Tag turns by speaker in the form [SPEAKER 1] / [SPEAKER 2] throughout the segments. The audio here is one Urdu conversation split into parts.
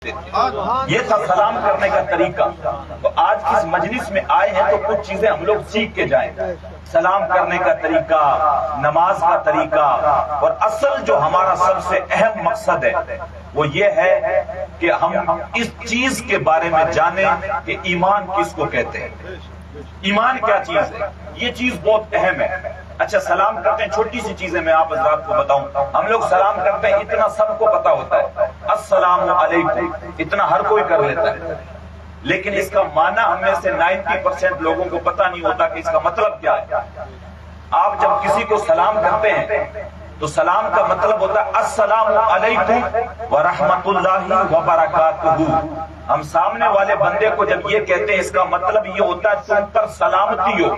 [SPEAKER 1] یہ تھا سلام کرنے کا طریقہ۔ تو آج اس مجلس میں آئے ہیں تو کچھ چیزیں ہم لوگ سیکھ کے جائیں، سلام کرنے کا طریقہ، نماز کا طریقہ، اور اصل جو ہمارا سب سے اہم مقصد ہے وہ یہ ہے کہ ہم اس چیز کے بارے میں جانیں کہ ایمان کس کو کہتے ہیں، ایمان کیا چیز ہے۔ یہ چیز بہت اہم ہے۔ اچھا، سلام کرتے ہیں، چھوٹی سی چیزیں میں آپ حضرات کو بتاؤں۔ ہم لوگ سلام کرتے ہیں، اتنا سب کو پتا ہوتا ہے، السلام علیکم، اتنا ہر کوئی کر لیتا ہے، لیکن اس کا معنی ہم میں سے 90% لوگوں کو پتا نہیں ہوتا کہ اس کا مطلب کیا ہے۔ آپ جب کسی کو سلام کرتے ہیں تو سلام کا مطلب ہوتا ہے السلام علیکم ورحمۃ اللہ وبرکاتہ۔ ہم سامنے والے بندے کو جب یہ کہتے ہیں، اس کا مطلب یہ ہوتا ہے تم پر سلامتی ہو،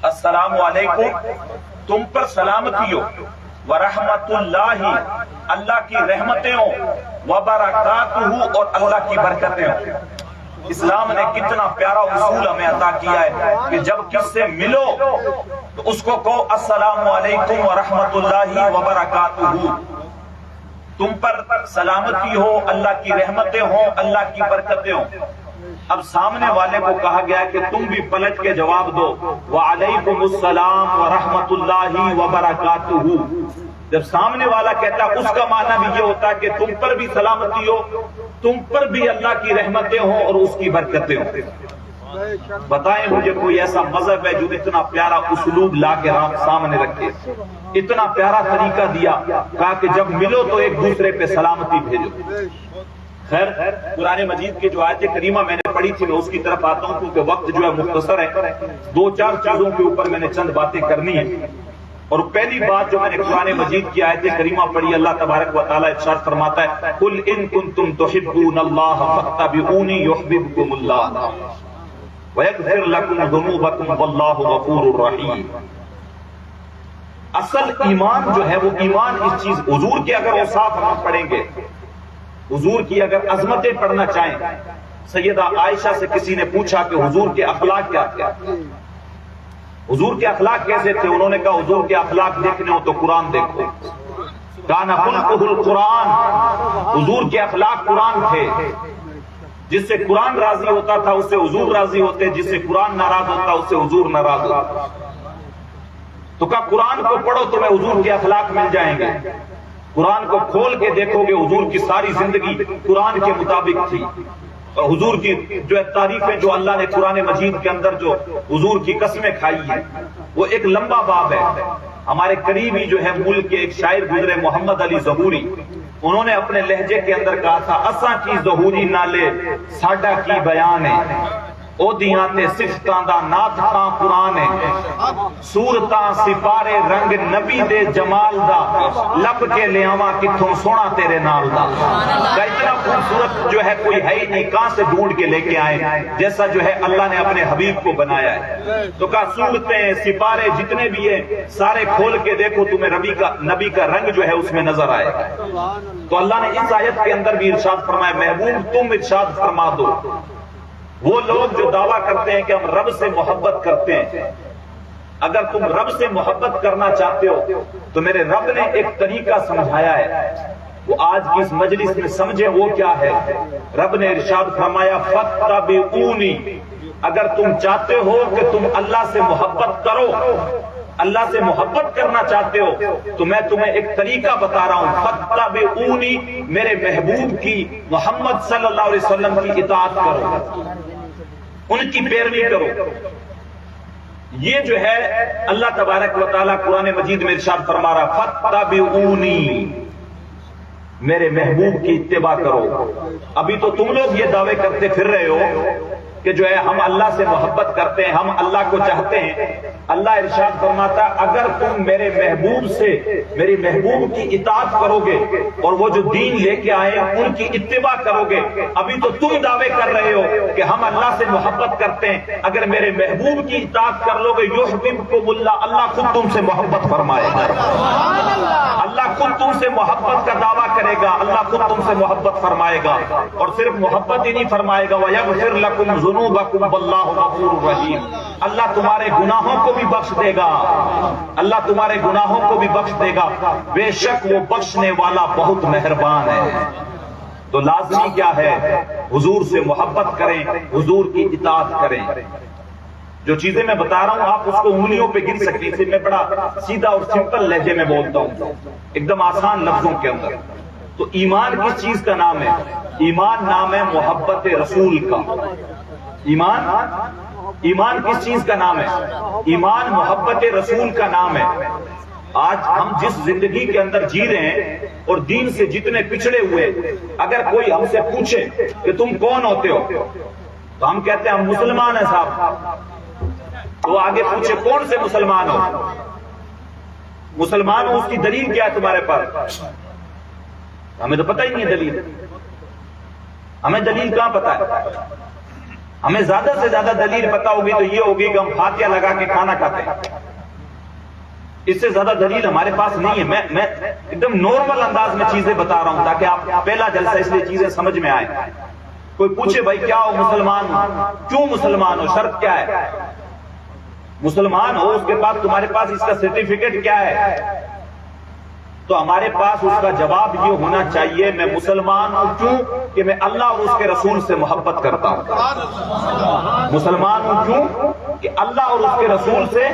[SPEAKER 1] السلام علیکم، تم پر سلامتی ہو، ورحمۃ اللہ، اللہ کی رحمتیں ہوں، وبرکاتہ، اور اللہ کی برکتیں ہوں۔ اسلام نے کتنا پیارا اصول ہمیں عطا کیا ہے کہ جب کس سے ملو تو اس کو کہو السلام علیکم ورحمۃ اللہ وبرکاتہ، تم پر سلامتی ہو، اللہ کی رحمتیں ہوں، اللہ کی برکتیں ہوں۔ اب سامنے والے کو کہا گیا کہ تم بھی پلٹ کے جواب دو، وعلیکم السلام ورحمۃ اللہ وبرکاتہ۔ جب سامنے والا کہتا ہے، اس کا معنی بھی یہ ہوتا ہے کہ تم پر بھی سلامتی ہو، تم پر بھی اللہ کی رحمتیں ہوں اور اس کی برکتیں ہوں۔ بتائیں مجھے کوئی ایسا مذہب ہے جو اتنا پیارا اسلوب لا کے سامنے رکھے، اتنا پیارا طریقہ دیا، کہا کہ جب ملو تو ایک دوسرے پہ سلامتی بھیجو۔ خیر، قرآن مجید کی جو آیت کریمہ میں نے پڑھی تھی میں اس کی طرف آتا ہوں، کیونکہ وقت جو ہے مختصر ہے، 2-4 چیزوں کے اوپر میں نے چند باتیں کرنی ہیں۔ اور پہلی بات جو میں نے قرآن مجید کی آیت کریمہ پڑھی، اللہ تبارک و تعالیٰ ارشاد فرماتا ہے، قل ان کنتم تحبون اللہ فاتبعونی یحببکم اللہ ویغفر لکم ذنوبکم واللہ غفور رحیم۔ اصل ایمان جو ہے وہ ایمان اس چیز، حضور کے اگر اوصاف ہم پڑھیں گے، حضور کی اگر عظمتیں پڑھنا چاہیں، سیدہ عائشہ سے کسی نے پوچھا کہ حضور کے اخلاق کیا تھے، حضور کے اخلاق کیسے تھے؟ انہوں نے کہا حضور کے اخلاق دیکھنے ہو تو قرآن دیکھو، کان خلقہ القرآن، حضور کے اخلاق قرآن تھے، جس سے قرآن راضی ہوتا تھا اس سے حضور راضی ہوتے، جس سے قرآن ناراض ہوتا اس سے حضور ناراض ہوتا۔ تو کہا قرآن کو پڑھو تمہیں حضور کے اخلاق مل جائیں گے، قرآن کو کھول کے دیکھو گے حضور کی ساری زندگی قرآن کے مطابق تھی، اور حضور کی جو ہے تعریفیں جو اللہ نے قرآن مجید کے اندر جو حضور کی قسمیں کھائی ہیں وہ ایک لمبا باب ہے۔ ہمارے قریب ہی جو ہے ملک کے ایک شاعر گزرے محمد علی ظہوری، انہوں نے اپنے لہجے کے اندر کہا تھا، اساں کی ظہوری نالے ساڈا کی بیان ہے، او دیاں تے صفتاں دا نات خاں قرآن ہے، صورتاں سپارے رنگ نبی دے جمال دا، لب کے لیاواں کتھوں سونا تیرے نال دا۔ کہ اتنا خوبصورت جو ہے کوئی ہے ہی نہیں، کہاں سے ڈھونڈ کے لے کے آئے جیسا جو ہے اللہ نے اپنے حبیب کو بنایا ہے۔ تو کہا صورتیں سپارے جتنے بھی ہیں سارے کھول کے دیکھو، تمہیں نبی کا رنگ جو ہے اس میں نظر آئے گا۔ تو اللہ نے اس آیت کے اندر بھی ارشاد فرمایا، محبوب تم ارشاد فرما دو، وہ لوگ جو دعویٰ کرتے ہیں کہ ہم رب سے محبت کرتے ہیں، اگر تم رب سے محبت کرنا چاہتے ہو تو میرے رب نے ایک طریقہ سمجھایا ہے، وہ آج کی اس مجلس میں سمجھے وہ کیا ہے۔ رب نے ارشاد فرمایا، فاتبعونی، اگر تم چاہتے ہو کہ تم اللہ سے محبت کرو، اللہ سے محبت کرنا چاہتے ہو تو میں تمہیں ایک طریقہ بتا رہا ہوں، فاتبعونی، میرے محبوب کی، محمد صلی اللہ علیہ وسلم کی اطاعت کرو، ان کی پیروی کرو۔ یہ جو ہے اللہ تبارک و تعالیٰ قرآن مجید میں ارشاد فرما رہا، فاتبعونی، میرے محبوب کی اتباع کرو۔ ابھی تو تم لوگ یہ دعوے کرتے پھر رہے ہو کہ جو ہے ہم اللہ سے محبت کرتے ہیں، ہم اللہ کو چاہتے ہیں۔ اللہ ارشاد فرماتا ہے، اگر تم میرے محبوب سے، میری محبوب کی اطاعت کرو گے اور وہ جو دین لے کے آئے ان کی اتباع کرو گے، ابھی تو تم دعوے کر رہے ہو کہ ہم اللہ سے محبت کرتے ہیں، اگر میرے محبوب کی اطاعت کر لو گے یحببکم اللہ، اللہ خود تم سے محبت فرمائے گا، اللہ خود تم سے محبت کا دعویٰ کرے گا، اللہ خود تم سے محبت فرمائے گا، اور صرف محبت ہی نہیں فرمائے گا، وَيَغْفِرْ لَكُمْ ذُنُوبَكُمْ وَاللَّهُ غَفُورٌ رَحِيمٌ، اللہ تمہارے گناہوں کو بھی بخش دے گا، اللہ تمہارے گناہوں کو بھی بخش دے گا، بے شک وہ بخشنے والا بہت مہربان ہے۔ تو لازمی کیا ہے؟ حضور سے محبت کریں، حضور کی اطاعت کریں۔ جو چیزیں میں بتا رہا ہوں آپ اس کو انگلیوں پہ گر سکتی ہیں، میں بڑا سیدھا اور سمپل لہجے میں بولتا ہوں، ایک دم آسان لفظوں کے اندر۔ تو ایمان کس چیز کا نام ہے؟ ایمان نام ہے محبت رسول کا۔ ایمان کس چیز کا نام ہے؟ ایمان محبت رسول کا نام ہے۔ آج ہم جس زندگی کے اندر جی رہے ہیں اور دین سے جتنے پچھڑے ہوئے، اگر کوئی ہم سے پوچھے کہ تم کون ہوتے ہو تو ہم کہتے ہیں ہم مسلمان ہیں صاحب۔ تو آگے پوچھے کون سے مسلمان ہو؟ مسلمان ہو، اس کی دلیل کیا ہے تمہارے پاس؟ ہمیں تو پتہ ہی نہیں ہے دلیل۔ ہمیں دلیل کہاں پتہ ہے؟ ہمیں زیادہ سے زیادہ دلیل پتہ ہوگی تو یہ ہوگی کہ ہم فاتحہ لگا کے کھانا کھاتے ہیں، اس سے زیادہ دلیل ہمارے پاس نہیں ہے۔ میں ایک دم نارمل انداز میں چیزیں بتا رہا ہوں تاکہ آپ پہلا جلسہ اس لیے چیزیں سمجھ میں آئیں۔ کوئی پوچھے بھائی کیا ہو؟ مسلمان ہو۔ کیوں مسلمان ہو؟ شرط کیا ہے؟ مسلمان ہو، اس کے بعد تمہارے پاس اس کا سرٹیفکیٹ کیا ہے؟ تو ہمارے پاس اس کا جواب یہ ہونا چاہیے میں مسلمان ہوں کیوں کہ میں اللہ اور اس کے رسول سے محبت کرتا ہوں۔ مسلمان ہوں کیوں کہ اللہ اور اس کے رسول سے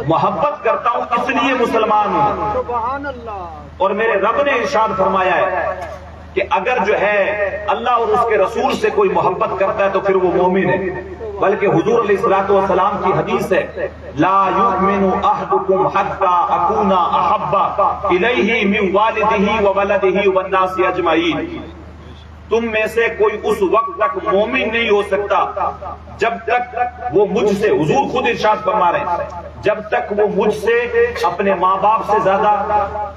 [SPEAKER 1] محبت کرتا ہوں، اس لیے مسلمان ہوں۔ اور میرے رب نے ارشاد فرمایا ہے کہ اگر جو ہے اللہ اور اس کے رسول سے کوئی محبت کرتا ہے تو پھر وہ مومن ہے۔ بلکہ حضور علیہ الصلوۃ والسلام کی حدیث ہے لا یؤمن احدکم حتی اکون احب الیہ من والدہ وولدہ والناس اجمعین۔ تم میں سے کوئی اس وقت تک مومن نہیں ہو سکتا جب تک وہ مجھ سے، حضور خود ارشاد فرما رہے ہیں، جب تک وہ مجھ سے اپنے ماں باپ سے زیادہ،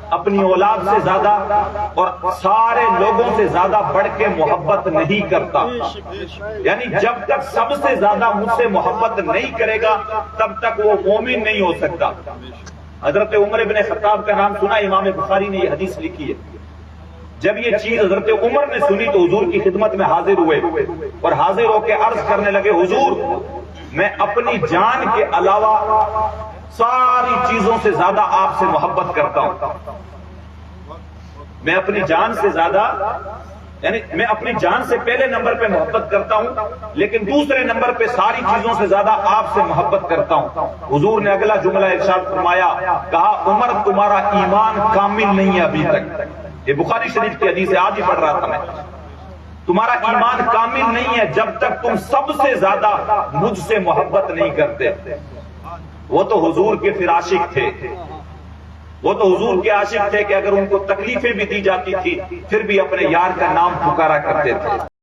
[SPEAKER 1] اپنی اولاد سے زیادہ اور سارے لوگوں سے زیادہ بڑھ کے محبت نہیں کرتا۔ یعنی جب تک سب سے زیادہ مجھ سے محبت نہیں کرے گا تب تک وہ مومن نہیں ہو سکتا۔ حضرت عمر بن خطاب کا نام سنا؟ امام بخاری نے یہ حدیث لکھی ہے۔ جب یہ چیز حضرت عمر نے سنی تو حضور کی خدمت میں حاضر ہوئے اور حاضر ہو کے عرض کرنے لگے حضور میں اپنی جان کے علاوہ ساری چیزوں سے زیادہ آپ سے محبت کرتا ہوں۔ میں اپنی جان سے زیادہ، یعنی میں اپنی جان سے پہلے نمبر پہ محبت کرتا ہوں لیکن دوسرے نمبر پہ ساری چیزوں سے زیادہ آپ سے محبت کرتا ہوں۔ حضور نے اگلا جملہ ارشاد فرمایا، کہا عمر تمہارا ایمان کامل نہیں ہے ابھی تک۔ یہ بخاری شریف کی حدیث ہے، آج ہی پڑھ رہا تھا میں۔ تمہارا ایمان کامل نہیں ہے جب تک تم سب سے زیادہ مجھ سے محبت نہیں کرتے۔ وہ تو حضور کے پھر عاشق تھے، وہ تو حضور کے عاشق تھے کہ اگر ان کو تکلیفیں بھی دی جاتی تھی پھر بھی اپنے یار کا نام پکارا کرتے تھے۔